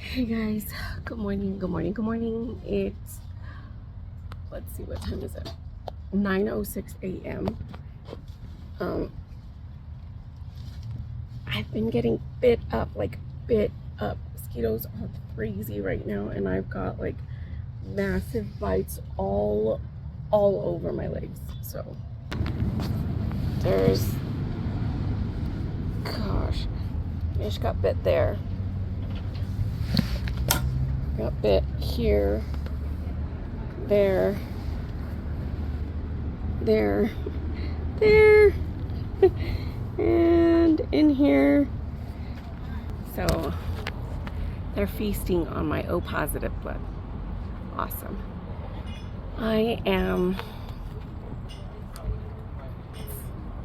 Hey guys, good morning, good morning, good morning. It's, let's see, what time is it? 9:06 a.m. I've been getting bit up. Mosquitoes are crazy right now, and I've got like massive bites all over my legs. So there's, gosh, I just got bit there. Got bit here, there, and in here. So they're feasting on my O positive blood. Awesome. I am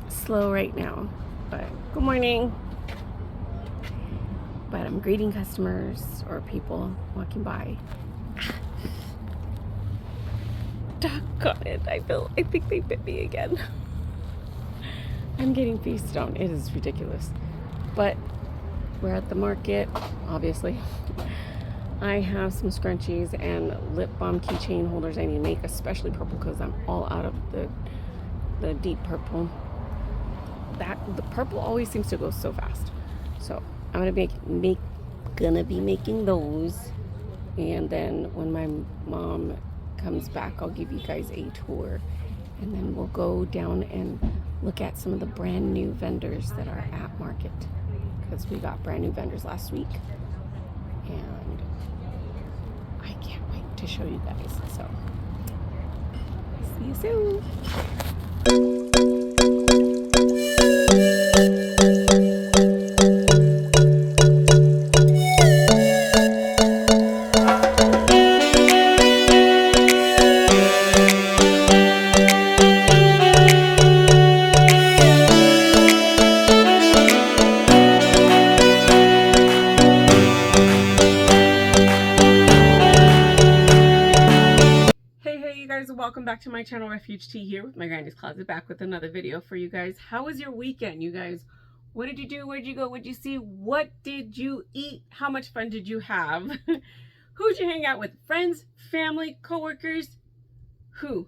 slow right now, but good morning. But I'm greeting customers or people walking by. Doggone it, I think they bit me again. I'm getting feasted on. It is ridiculous. But we're at the market, obviously. I have some scrunchies and lip balm keychain holders I need to make, especially purple because I'm all out of the deep purple. The purple always seems to go so fast. So I'm gonna be making those, and then when my mom comes back, I'll give you guys a tour, and then we'll go down and look at some of the brand new vendors that are at market, because we got brand new vendors last week, and I can't wait to show you guys. So see you soon. Welcome back to my channel. Refuge Tea here with my Granny's Closet, back with another video for you guys. How was your weekend, you guys? What did you do? Where'd you go? What'd you see? What did you eat? How much fun did you have? Who'd you hang out with? Friends, family, coworkers? Who?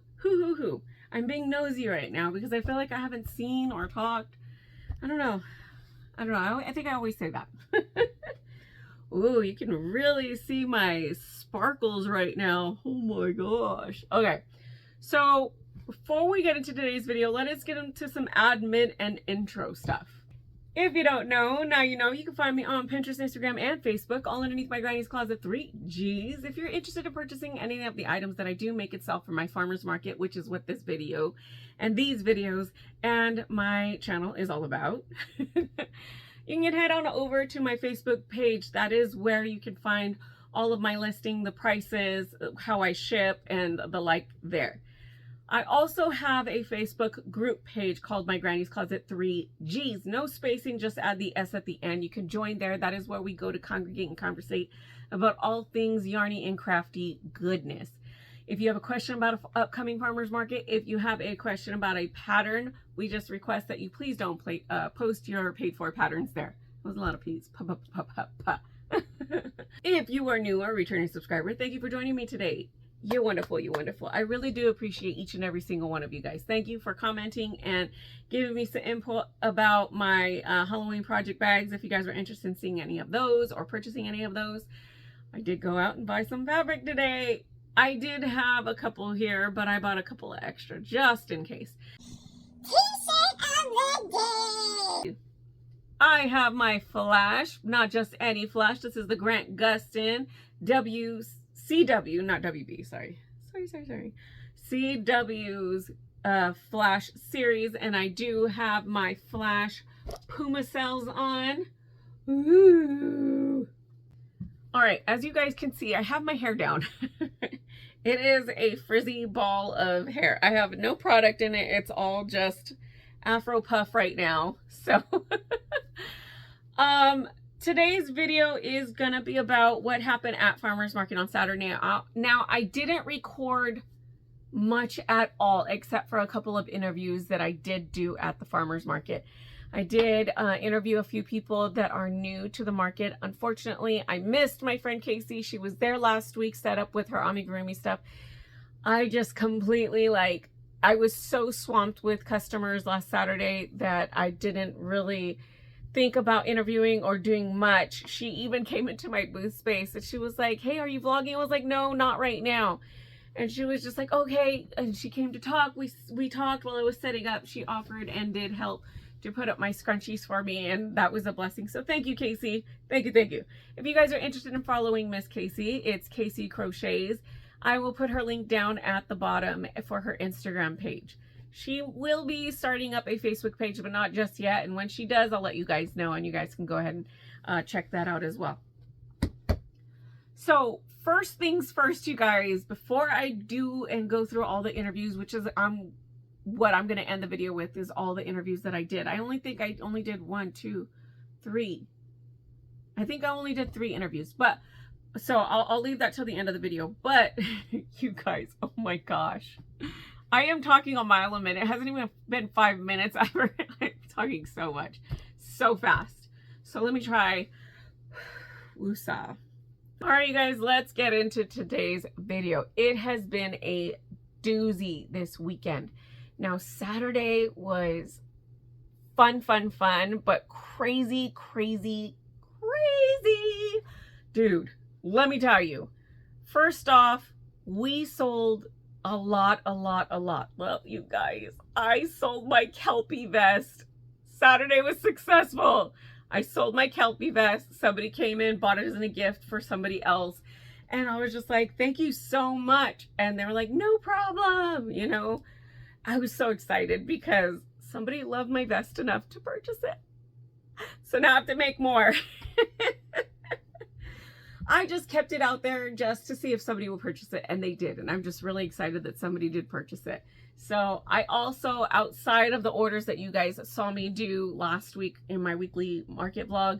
I'm being nosy right now because I feel like I haven't seen or talked. I don't know. I think I always say that. Ooh, you can really see my sparkles right now. Oh my gosh. Okay. So before we get into today's video, let us get into some admin and intro stuff. If you don't know, now you know. You can find me on Pinterest, Instagram, and Facebook, all underneath my Granny's Closet 3Gs. If you're interested in purchasing any of the items that I do make itself for my farmer's market, which is what this video and these videos and my channel is all about, you can head on over to my Facebook page. That is where you can find all of my listing, the prices, how I ship, and the like there. I also have a Facebook group page called My Granny's Closet 3Gs. No spacing, just add the S at the end. You can join there. That is where we go to congregate and conversate about all things yarny and crafty goodness. If you have a question about an upcoming farmer's market, if you have a question about a pattern, we just request that you please don't post your paid for patterns there. That was a lot of P's. If you are new or returning subscriber, thank you for joining me today. You're wonderful. You're wonderful. I really do appreciate each and every single one of you guys. Thank you for commenting and giving me some input about my Halloween project bags. If you guys are interested in seeing any of those or purchasing any of those, I did go out and buy some fabric today. I did have a couple here, but I bought a couple of extra just in case. T-shirt of the day. I have my flash, not just any flash. This is the Grant Gustin CW, not WB, sorry. CW's flash series, and I do have my flash Puma cells on. Ooh. All right, as you guys can see, I have my hair down. It is a frizzy ball of hair. I have no product in it. It's all just Afro puff right now. So today's video is gonna be about what happened at farmer's market on Saturday. Now I didn't record much at all except for a couple of interviews that I did do at the farmer's market. I did interview a few people that are new to the market. Unfortunately, I missed my friend Casey. She was there last week, set up with her amigurumi stuff. I just completely, like, I was so swamped with customers last Saturday that I didn't really think about interviewing or doing much. She even came into my booth space and she was like, hey, are you vlogging? I was like, no, not right now. And she was just like, okay. And she came to talk. We talked while I was setting up. She offered and did help to put up my scrunchies for me, and that was a blessing. So thank you, Casey. Thank you, thank you. If you guys are interested in following Miss Casey, it's Casey Crochets. I will put her link down at the bottom for her Instagram page. She will be starting up a Facebook page, but not just yet. And when she does, I'll let you guys know, and you guys can go ahead and check that out as well. So first things first, you guys, before I do and go through all the interviews, which is what I'm going to end the video with, is all the interviews that I did. I think I only did 1, 2, 3. I think I only did 3 interviews, but so I'll leave that till the end of the video. But you guys, oh my gosh, I am talking a mile a minute. It hasn't even been 5 minutes. I'm talking so much, so fast. So let me try. Woosah. All right, you guys, let's get into today's video. It has been a doozy this weekend. Now, Saturday was fun, but crazy. Dude, let me tell you. First off, we sold a lot. Well, you guys, I sold my Kelpie vest. Saturday was successful. I sold my Kelpie vest. Somebody came in, bought it as a gift for somebody else. And I was just like, thank you so much. And they were like, no problem, you know. I was so excited because somebody loved my vest enough to purchase it. So now I have to make more. I just kept it out there just to see if somebody will purchase it, and they did. And I'm just really excited that somebody did purchase it. So I also, outside of the orders that you guys saw me do last week in my weekly market vlog,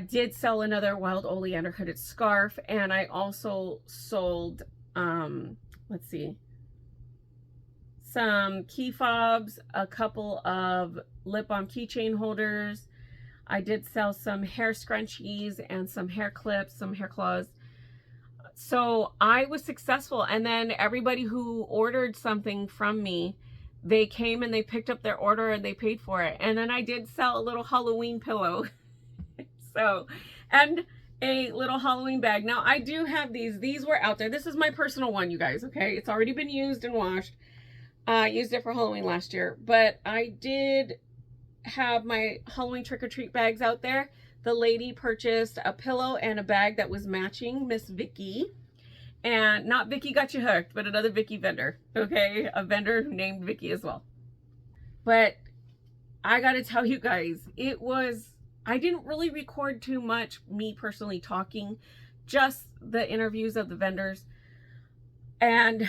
did sell another wild oleander hooded scarf. And I also sold, let's see, some key fobs, a couple of lip balm keychain holders. I did sell some hair scrunchies and some hair clips, some hair claws. So I was successful. And then everybody who ordered something from me, they came and they picked up their order and they paid for it. And then I did sell a little Halloween pillow. So, and a little Halloween bag. Now I do have these. These were out there. This is my personal one, you guys, okay? It's already been used and washed. I used it for Halloween last year, but I did have my Halloween trick-or-treat bags out there. The lady purchased a pillow and a bag that was matching, Miss Vicky. And not Vicky Got You Hooked, but another Vicky vendor, okay? A vendor named Vicky as well. But I gotta tell you guys, I didn't really record too much, me personally talking, just the interviews of the vendors. And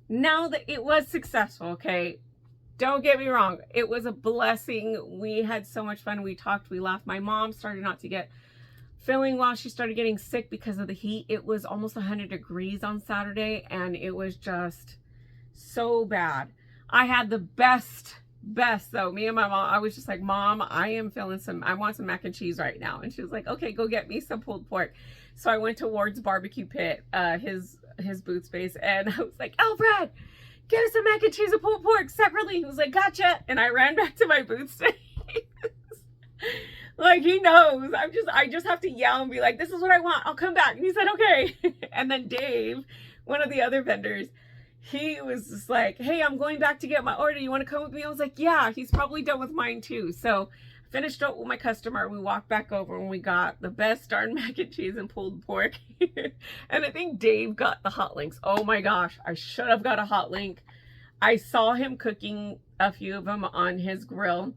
now that it was successful, okay, don't get me wrong, it was a blessing. We had so much fun. We talked, we laughed. My mom started not to get feeling well. She started getting sick because of the heat. It was almost 100 degrees on Saturday, and it was just so bad. I had the best though. Me and my mom, I was just like, Mom, I want some mac and cheese right now. And she was like, okay, go get me some pulled pork. So I went to Ward's barbecue pit, his booth space, and I was like, Alfred, get us some mac and cheese and pulled pork separately. He was like, gotcha. And I ran back to my booth space. Like, he knows. I just have to yell and be like, this is what I want. I'll come back. And he said, okay. And then Dave, one of the other vendors, he was just like, hey, I'm going back to get my order. You want to come with me? I was like, yeah, he's probably done with mine too. So I finished up with my customer. We walked back over and we got the best darn mac and cheese and pulled pork. And I think Dave got the hot links. Oh my gosh, I should have got a hot link. I saw him cooking a few of them on his grill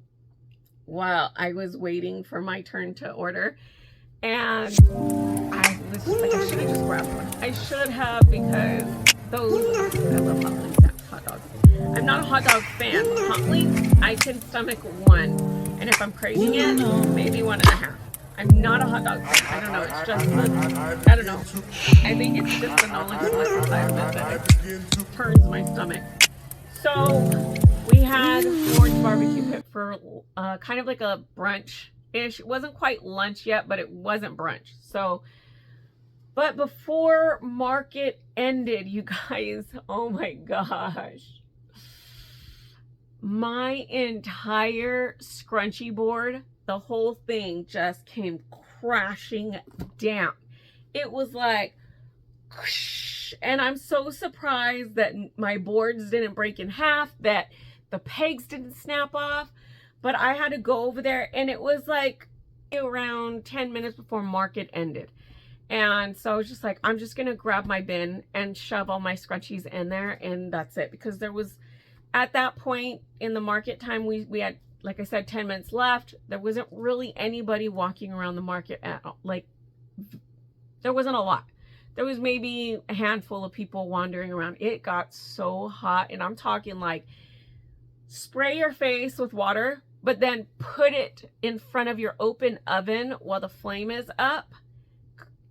while I was waiting for my turn to order. And I was just like, I should have just grabbed one. I should have, because those, I love hot links, hot dogs. I'm not a hot dog fan. Hot links, I can stomach one. And if I'm craving it, maybe 1.5. I'm not a hot dog fan. I don't know. It's just, I don't know. I think it's just the knowledge of the side of it that it turns my stomach. So We had Ford's barbecue pit for kind of like a brunch-ish. It wasn't quite lunch yet, but it wasn't brunch. So, but before market ended, you guys, oh my gosh. My entire scrunchie board, the whole thing just came crashing down. It was like, and I'm so surprised that my boards didn't break in half, that the pegs didn't snap off, but I had to go over there, and it was like around 10 minutes before market ended. And so I was just like, I'm just gonna grab my bin and shove all my scrunchies in there, and that's it. Because there was, at that point in the market time, we had, like I said, 10 minutes left. There wasn't really anybody walking around the market at all. Like, there wasn't a lot. There was maybe a handful of people wandering around. It got so hot, and I'm talking like, spray your face with water, but then put it in front of your open oven while the flame is up,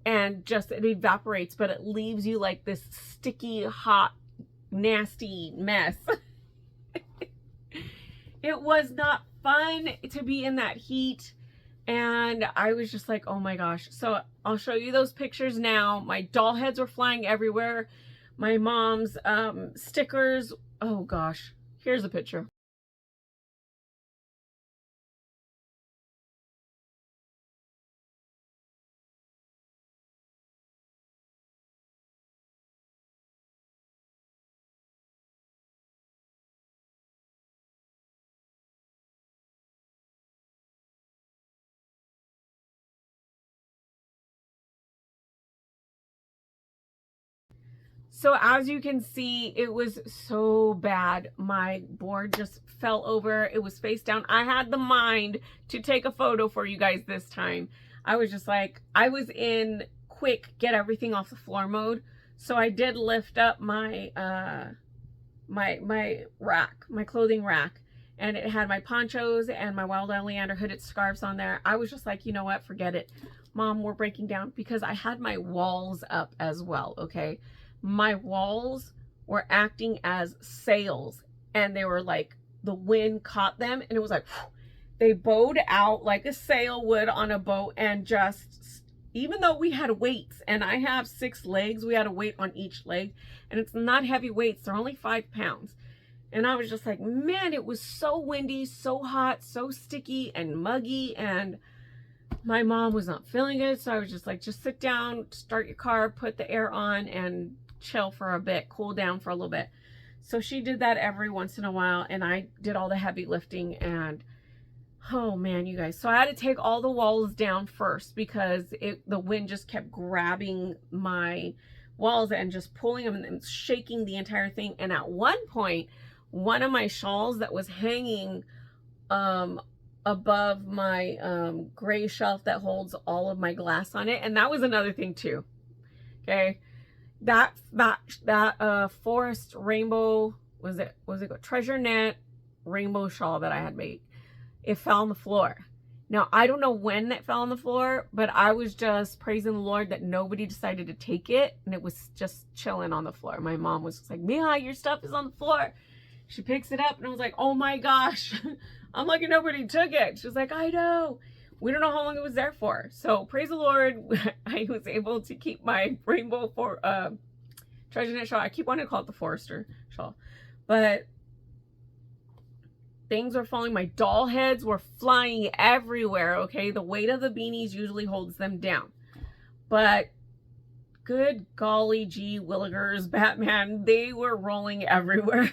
and just, it evaporates, but it leaves you like this sticky, hot, nasty mess. It was not fun to be in that heat, and I was just like, oh my gosh. So I'll show you those pictures now. My doll heads were flying everywhere. My mom's stickers, oh gosh. Here's a picture. So as you can see, it was so bad. My board just fell over. It was face down. I had the mind to take a photo for you guys this time. I was just like, I was in quick, get everything off the floor mode. So I did lift up my, my rack, my clothing rack. And it had my ponchos and my Wild Oleander hooded scarves on there. I was just like, you know what, forget it. Mom, we're breaking down, because I had my walls up as well, okay? My walls were acting as sails, and they were like, the wind caught them, and it was like, whew, they bowed out like a sail would on a boat, and just, even though we had weights, and I have 6 legs, we had a weight on each leg, and it's not heavy weights, they're only 5 pounds. And I was just like, man, it was so windy, so hot, so sticky and muggy, and my mom was not feeling it. So I was just like, just sit down, start your car, put the air on, and chill for a bit, cool down for a little bit. So she did that every once in a while, and I did all the heavy lifting, and oh man, you guys. So I had to take all the walls down first, because the wind just kept grabbing my walls and just pulling them and shaking the entire thing. And at one point, one of my shawls that was hanging above my gray shelf that holds all of my glass on it, and that was another thing too, okay? That forest rainbow, was it treasure net rainbow shawl that I had made, it fell on the floor. Now I don't know when it fell on the floor, but I was just praising the Lord that nobody decided to take it, and it was just chilling on the floor. My mom was just like, Mija, your stuff is on the floor. She picks it up, and I was like, oh my gosh, I'm lucky nobody took it. She was like, I know. We don't know how long it was there for. So praise the Lord, I was able to keep my rainbow treasure net shawl. I keep wanting to call it the Forester shawl. But things were falling. My doll heads were flying everywhere, okay? The weight of the beanies usually holds them down. But good golly gee willikers, Batman, they were rolling everywhere.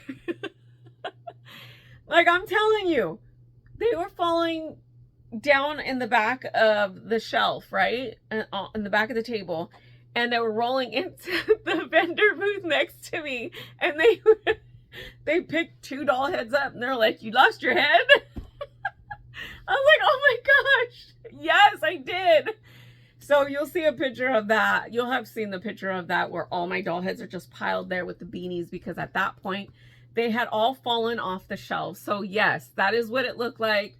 Like, I'm telling you, they were falling down in the back of the shelf, right? In the back of the table. And they were rolling into the vendor booth next to me. And they picked 2 doll heads up, and they're like, you lost your head? I was like, oh my gosh, yes, I did. So you'll see a picture of that. You'll have seen the picture of that where all my doll heads are just piled there with the beanies, because at that point, they had all fallen off the shelf. So yes, that is what it looked like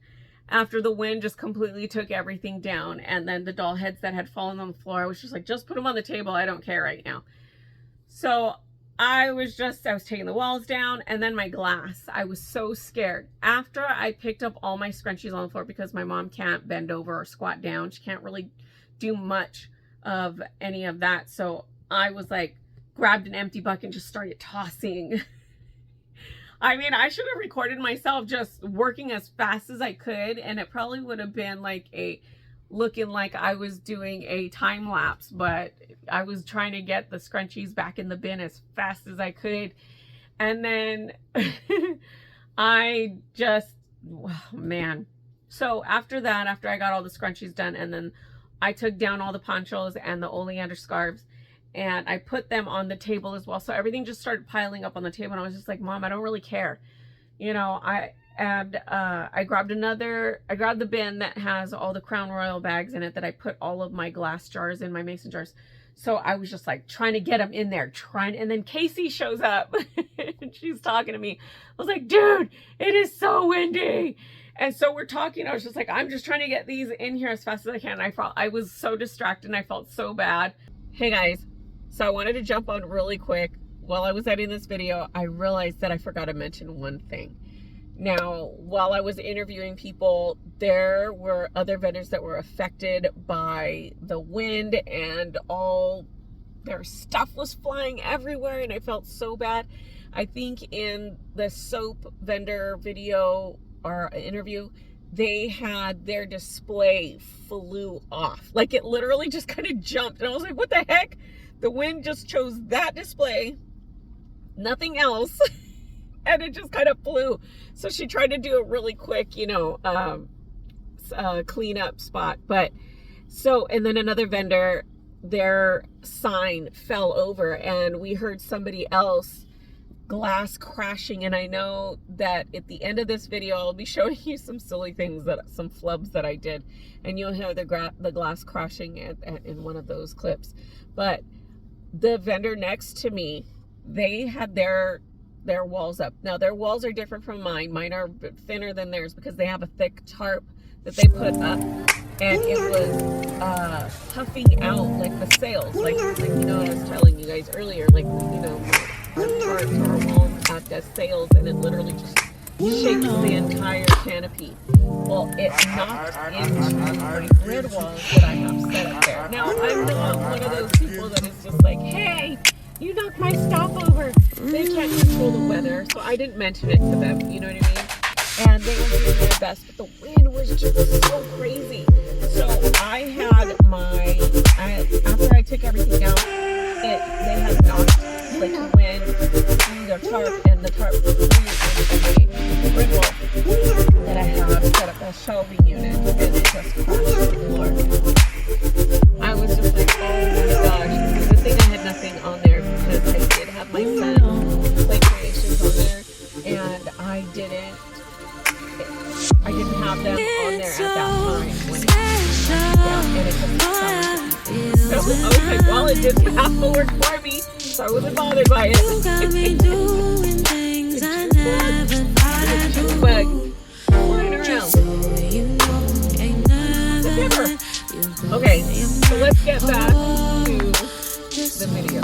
after the wind just completely took everything down. And then the doll heads that had fallen on the floor, I was just like, just put them on the table. I don't care right now. So I was taking the walls down, and then my glass. I was so scared. After I picked up all my scrunchies on the floor, because my mom can't bend over or squat down. She can't really do much of any of that. So I was like, grabbed an empty bucket and just started tossing. I mean, I should have recorded myself just working as fast as I could, and it probably would have been like looking like I was doing a time lapse, but I was trying to get the scrunchies back in the bin as fast as I could. And then I just, oh man. So after that, after I got all the scrunchies done, and then I took down all the ponchos and the oleander scarves, and I put them on the table as well. So everything just started piling up on the table, and I was just like, Mom, I don't really care. You know, I grabbed the bin that has all the Crown Royal bags in it that I put all of my glass jars in, my mason jars. So I was just like trying to get them in there, and then Casey shows up and she's talking to me. I was like, dude, it is so windy. And so we're talking. I was just like, I'm just trying to get these in here as fast as I can. I was so distracted and I felt so bad. Hey guys, so I wanted to jump on really quick. While I was editing this video, I realized that I forgot to mention one thing. Now, while I was interviewing people, there were other vendors that were affected by the wind, and all their stuff was flying everywhere, and I felt so bad. I think in the soap vendor video or interview, they had their display flew off. Like, it literally just kind of jumped, and I was like, what the heck? The wind just chose that display, nothing else. And it just kind of flew. So she tried to do a really quick, you know, cleanup spot. But so, and then another vendor, their sign fell over, and we heard somebody else glass crashing. And I know that at the end of this video, I'll be showing you some silly things, some flubs that I did, and you'll hear the glass crashing in one of those clips. But the vendor next to me, they had their walls up. Now their walls are different from mine. Mine are a bit thinner than theirs because they have a thick tarp that they put up, and it was puffing out like the sails, like you know, I was telling you guys earlier, like, you know, our tarps or our walls act as sails, and it literally just shakes the entire canopy. Well, it knocked into my grid walls that I have set up there. Now I'm not one of those people that is just like, hey, you knocked my stuff over. They can't control the weather, so I didn't mention it to them, you know what I mean? And they were doing their best, but the wind was just so crazy. So I had after I took everything down, they had knocked like the wind through their tarp, and the tarp flew into the grid wall that I have set up a shelving unit, and it just crashed to the floor. I was just like, oh my gosh, good thing I had nothing on there, because I did have my son play creations on there, and I didn't have them on there at that time when it and it just so I was like, well, it didn't have to work for me, so I wasn't bothered by it. But flying around. Okay, so let's get back to the video.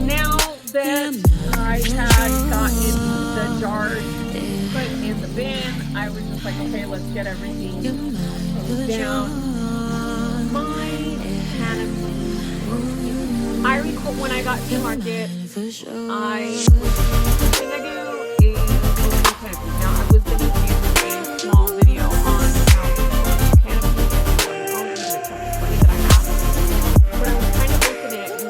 Now that I had gotten the jars put in the bin, I was just like, okay, let's get everything down. My canopy. I recall when I got to market, I do a canopy. Now I was going to do a small video on how to do canopy that I have. But I was kind of looking at it.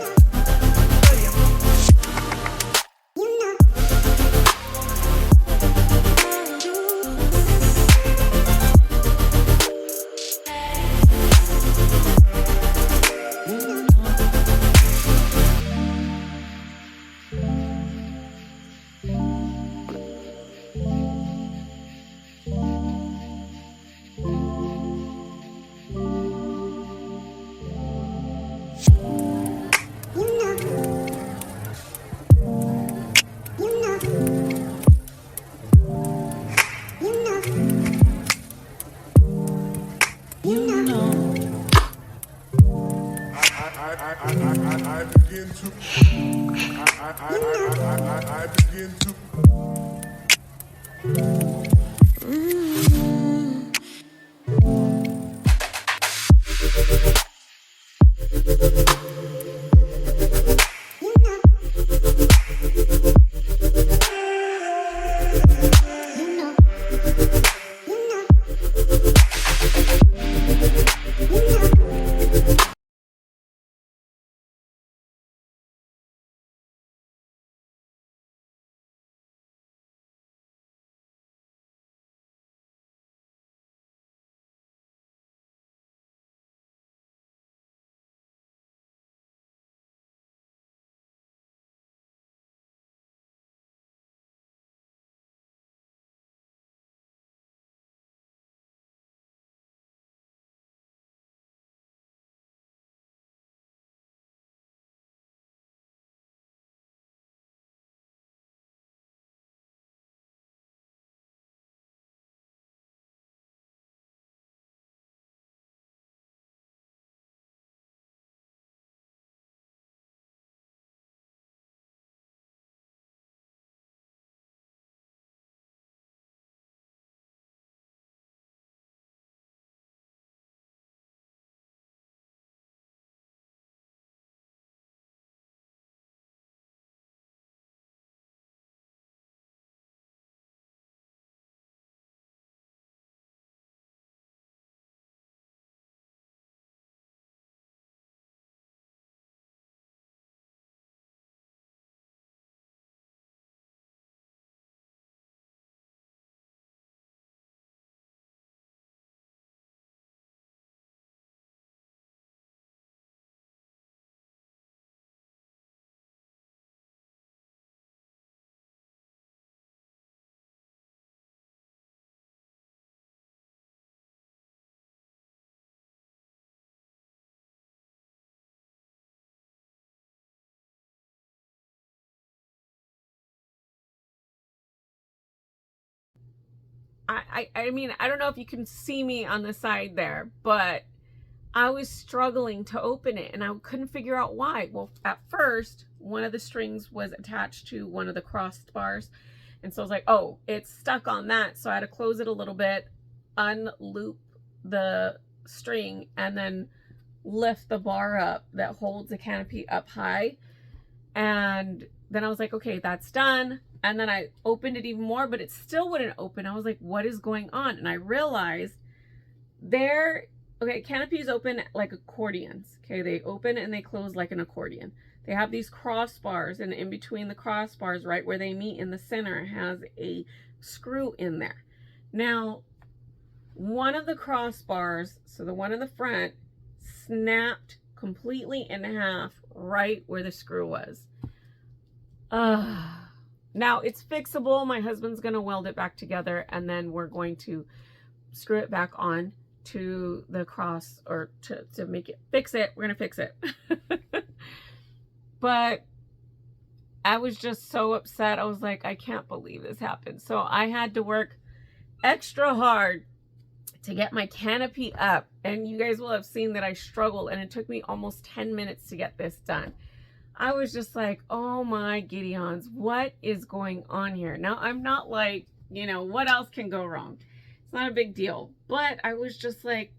I mean, I don't know if you can see me on the side there, but I was struggling to open it and I couldn't figure out why. Well, at first, one of the strings was attached to one of the crossbars. And so I was like, oh, it's stuck on that. So I had to close it a little bit, unloop the string, and then lift the bar up that holds the canopy up high. And then I was like, okay, that's done. And then I opened it even more, but it still wouldn't open. I was like, what is going on? And I realized okay, canopies open like accordions. Okay, they open and they close like an accordion. They have these crossbars, and in between the crossbars, right where they meet in the center, has a screw in there. Now, one of the crossbars, so the one in the front, snapped completely in half right where the screw was. Now it's fixable. My husband's gonna weld it back together, and then we're going to screw it back on to the cross, or to make it, fix it. We're gonna fix it. But I was just so upset. I was like, I can't believe this happened. So I had to work extra hard to get my canopy up, and you guys will have seen that I struggled, and it took me almost 10 minutes to get this done. I was just like, oh my Gideons, what is going on here? Now, I'm not like, you know, what else can go wrong? It's not a big deal. But I was just like,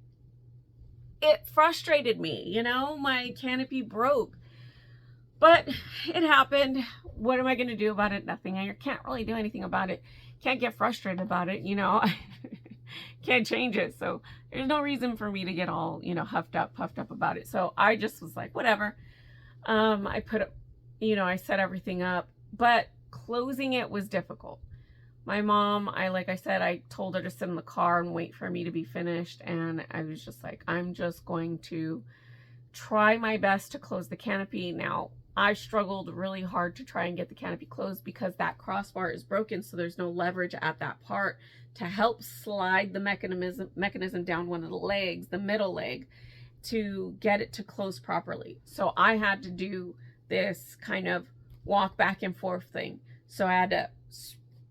it frustrated me, you know, my canopy broke. But it happened. What am I going to do about it? Nothing. I can't really do anything about it. Can't get frustrated about it, you know. Can't change it. So there's no reason for me to get all, you know, puffed up about it. So I just was like, whatever. I put it, you know, I set everything up, but closing it was difficult. My mom, like I said, I told her to sit in the car and wait for me to be finished. And I was just like, I'm just going to try my best to close the canopy. Now, I struggled really hard to try and get the canopy closed because that crossbar is broken. So there's no leverage at that part to help slide the mechanism down one of the legs, the middle leg, to get it to close properly. So I had to do this kind of walk back and forth thing. So I had to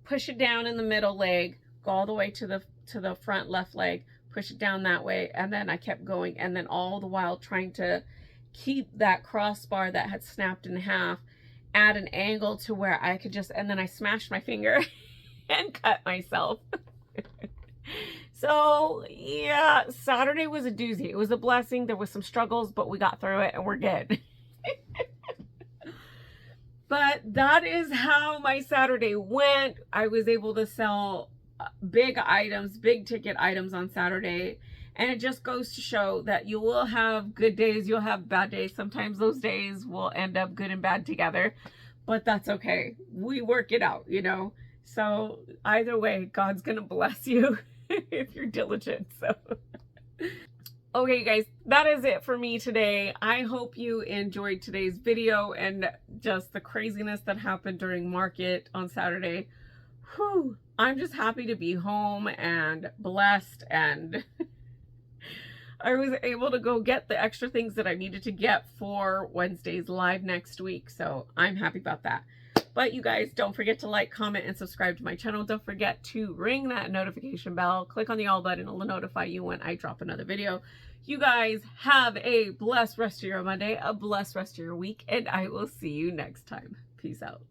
push it down in the middle leg, go all the way to the front left leg, push it down that way, and then I kept going, and then all the while trying to keep that crossbar that had snapped in half at an angle to where I could just, and then I smashed my finger and cut myself. So yeah, Saturday was a doozy. It was a blessing. There was some struggles, but we got through it and we're good. But that is how my Saturday went. I was able to sell big items, big ticket items on Saturday. And it just goes to show that you will have good days, you'll have bad days. Sometimes those days will end up good and bad together, but that's okay. We work it out, you know? So either way, God's gonna bless you if you're diligent. So okay, you guys, that is it for me today. I hope you enjoyed today's video and just the craziness that happened during market on Saturday. Whew, I'm just happy to be home and blessed, and I was able to go get the extra things that I needed to get for Wednesday's live next week. So I'm happy about that. But you guys, don't forget to like, comment, and subscribe to my channel. Don't forget to ring that notification bell. Click on the all button. It'll notify you when I drop another video. You guys have a blessed rest of your Monday, a blessed rest of your week, and I will see you next time. Peace out.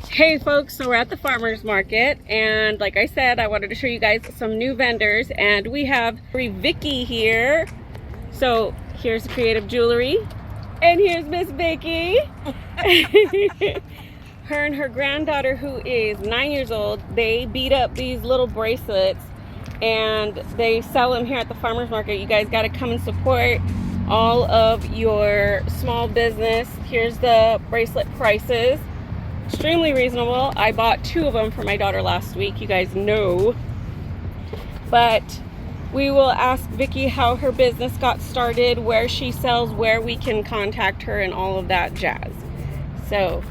Hey folks, so we're at the farmer's market, and like I said, I wanted to show you guys some new vendors, and we have Vicky here. So here's the creative jewelry, and here's Miss Vicky. Her and her granddaughter, who is 9 years old, they beat up these little bracelets and they sell them here at the farmer's market. You guys got to come and support all of your small business. Here's the bracelet prices. Extremely reasonable. I bought 2 of them for my daughter last week, you guys know. But we will ask Vicky how her business got started, where she sells, where we can contact her, and all of that jazz. So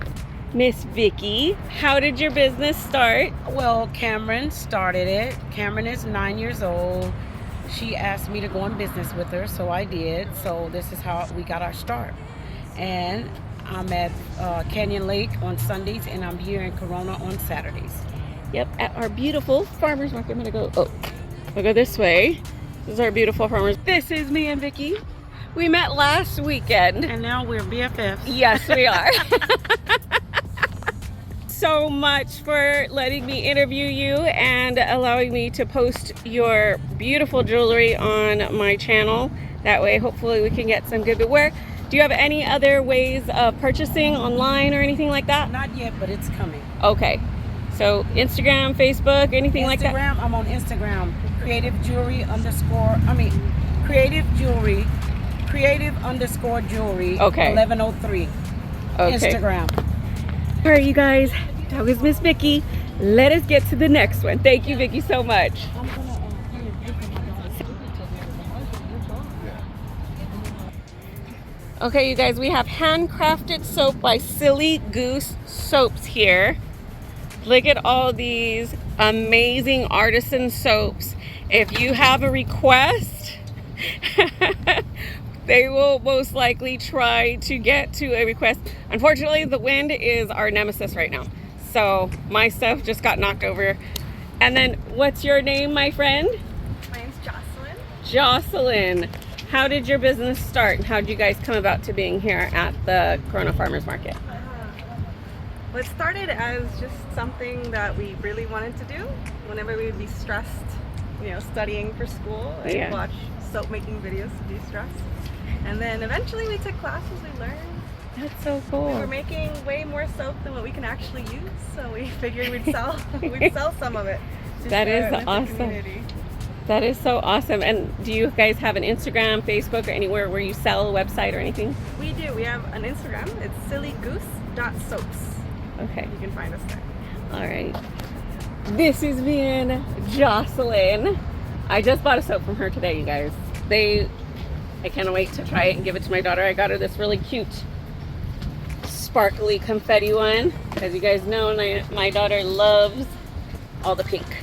Miss Vicky, how did your business start? Well, Cameron started it. Cameron is 9 years old. She asked me to go in business with her, so I did. So this is how we got our start. And I'm at Canyon Lake on Sundays, and I'm here in Corona on Saturdays. Yep, at our beautiful farmer's market. I'm gonna go, I'll go this way. This is our beautiful farmers. This is me and Vicky. We met last weekend. And now we're BFFs. Yes, we are. So much for letting me interview you and allowing me to post your beautiful jewelry on my channel. That way, hopefully we can get some good wear. Do you have any other ways of purchasing online or anything like that? Not yet, but it's coming. Okay. So Instagram, Facebook, anything like that? Instagram, I'm on Instagram. Creative jewelry _jewelry. Okay. 1103. Okay. Instagram. All right, you guys, that was Miss Vicky. Let us get to the next one. Thank you, Vicky, so much. Okay, you guys, we have handcrafted soap by Silly Goose Soaps here. Look at all these amazing artisan soaps. If you have a request, they will most likely try to get to a request. Unfortunately, the wind is our nemesis right now. So my stuff just got knocked over. And then what's your name, my friend? My name's Jocelyn. Jocelyn. How did your business start, and how did you guys come about to being here at the Corona Farmers Market? Well, it started as just something that we really wanted to do. Whenever we would be stressed, you know, studying for school, I'd watch soap making videos to de-stress. And then eventually we took classes, we learned. That's so cool. We were making way more soap than what we can actually use, so we figured we'd sell some of it. That is awesome. That is so awesome. And do you guys have an Instagram, Facebook, or anywhere where you sell a website or anything? We do. We have an Instagram. It's sillygoose.soaps. Okay. You can find us there. All right. This is me and Jocelyn. I just bought a soap from her today, you guys. I can't wait to try it and give it to my daughter. I got her this really cute sparkly confetti one. As you guys know, my daughter loves all the pink.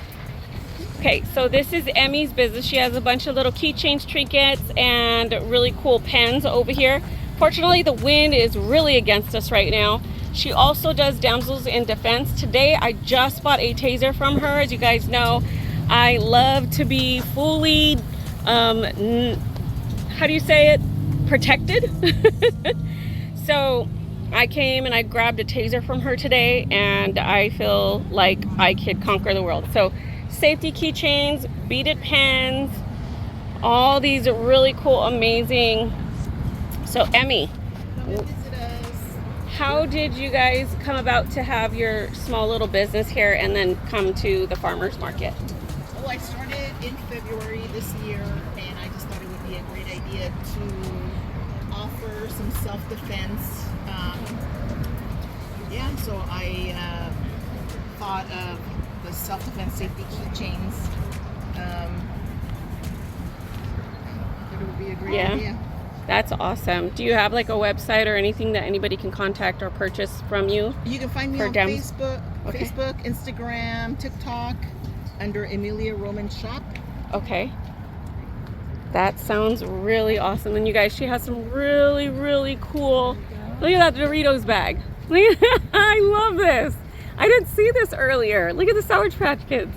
Okay, so this is Emmy's business. She has a bunch of little keychains, trinkets, and really cool pens over here. Fortunately, the wind is really against us right now. She also does damsels in defense. Today, I just bought a taser from her. As you guys know, I love to be fully how do you say it? Protected. So I came and I grabbed a taser from her today, and I feel like I could conquer the world. So safety keychains, beaded pens, all these really cool, amazing. So Emmy, how did you guys come about to have your small little business here and then come to the farmers market? Well, I started in February this year, and I just thought it would be a great idea to offer some self-defense. Yeah, so I thought of the self-defense safety keychains. It would be a great idea. That's awesome. Do you have like a website or anything that anybody can contact or purchase from you? You can find me on Facebook, Instagram, TikTok, under Emilia Roman Shop. Okay. That sounds really awesome. And you guys, she has some really, really cool. Look at that Doritos bag. I love this. I didn't see this earlier. Look at the Sour Patch Kids.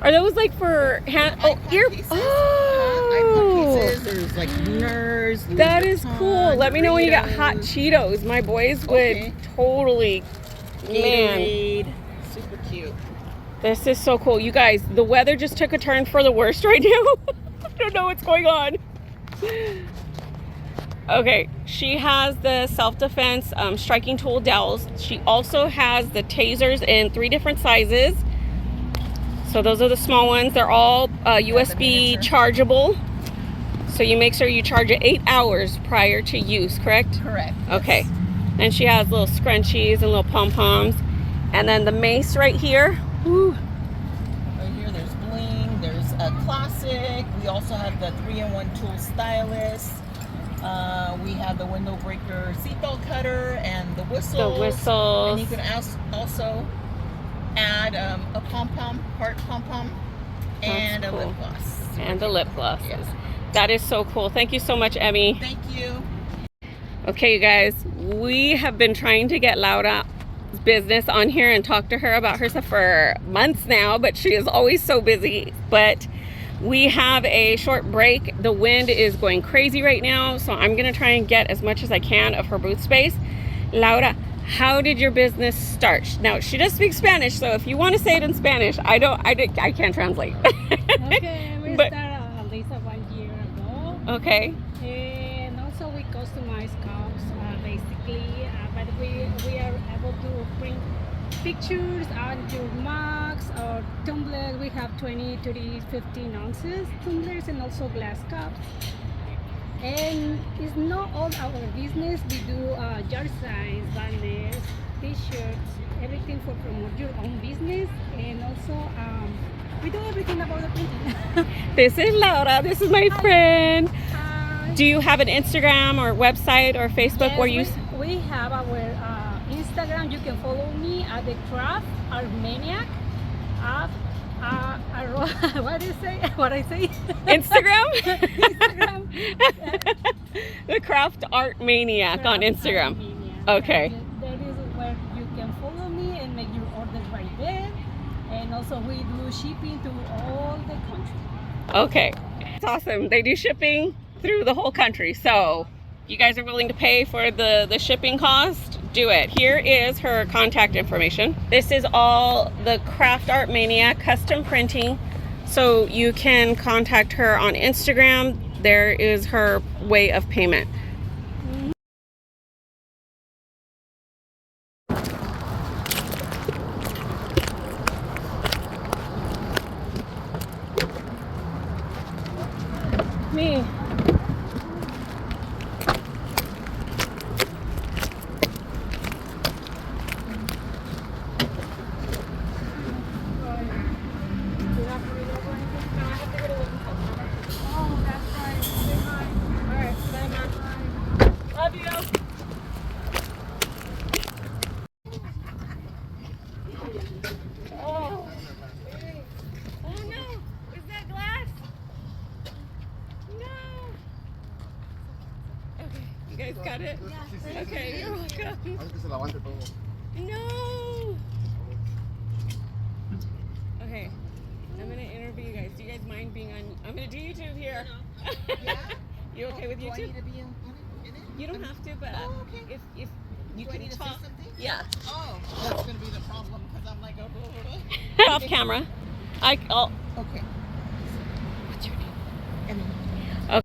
Are those like for hand? Oh, ear. Oh, there's like Nerds. That is cool. Let me know when you got hot Cheetos. My boys would totally. Gatorade. Super cute. This is so cool. You guys, the weather just took a turn for the worst right now. I don't know what's going on. Okay, she has the self-defense striking tool dowels. She also has the tasers in 3 different sizes. So those are the small ones. They're all USB chargeable. So you make sure you charge it 8 hours prior to use, correct? Correct. Okay. Yes. And she has little scrunchies and little pom-poms. And then the mace right here. Woo. Right here there's bling, there's a classic. We also have the 3-in-1 tool stylus. We have the window breaker seatbelt cutter and the whistle. The whistles. And you can also add a pom-pom, heart pom-pom, and cool. a lip gloss. And the lip glosses. Yeah. That is so cool. Thank you so much, Emmy. Thank you. Okay, you guys, we have been trying to get Laura's business on here and talk to her about her stuff for months now, but she is always so busy. But we have a short break. The wind is going crazy right now, so I'm gonna try and get as much as I can of her booth space. Laura, how did your business start? Now, she does speak Spanish, so if you want to say it in Spanish, I can't translate. Okay, we started at least 1 year ago. Okay. And also we customize cups, basically, but we are able to print pictures onto mugs or tumblers. We have 20, 30, 15 ounces tumblers and also glass cups. And it's not all our business. We do yard signs, banners, t-shirts, everything for promote your own business. And also we do everything about the printing. This is Laura. This is my friend. Hi. Do you have an Instagram or website or Facebook? Yes, where you? We have our Instagram. You can follow me at the Craft Art Maniac. What do you say? What I say? Instagram? Instagram. The Craft Art Maniac on Instagram. Okay. That is where you can follow me and make your orders right there. And also we do shipping to all the country. Okay. It's awesome. They do shipping through the whole country. So you guys are willing to pay for the shipping cost? Do it. Here is her contact information. This is all the Craft Art Maniac custom printing. So you can contact her on Instagram. There is her way of payment. Me. You guys got it? Yeah. Okay, you're welcome. No. Okay, I'm gonna interview you guys. Do you guys mind mind being on? I'm gonna do YouTube here. Yeah? You okay with Do I YouTube? need to be in it? You don't have to, but Oh, okay. if you Do I can need to say talk. something? Yeah. Oh, that's gonna be the problem because I'm like, Off camera. I'll okay.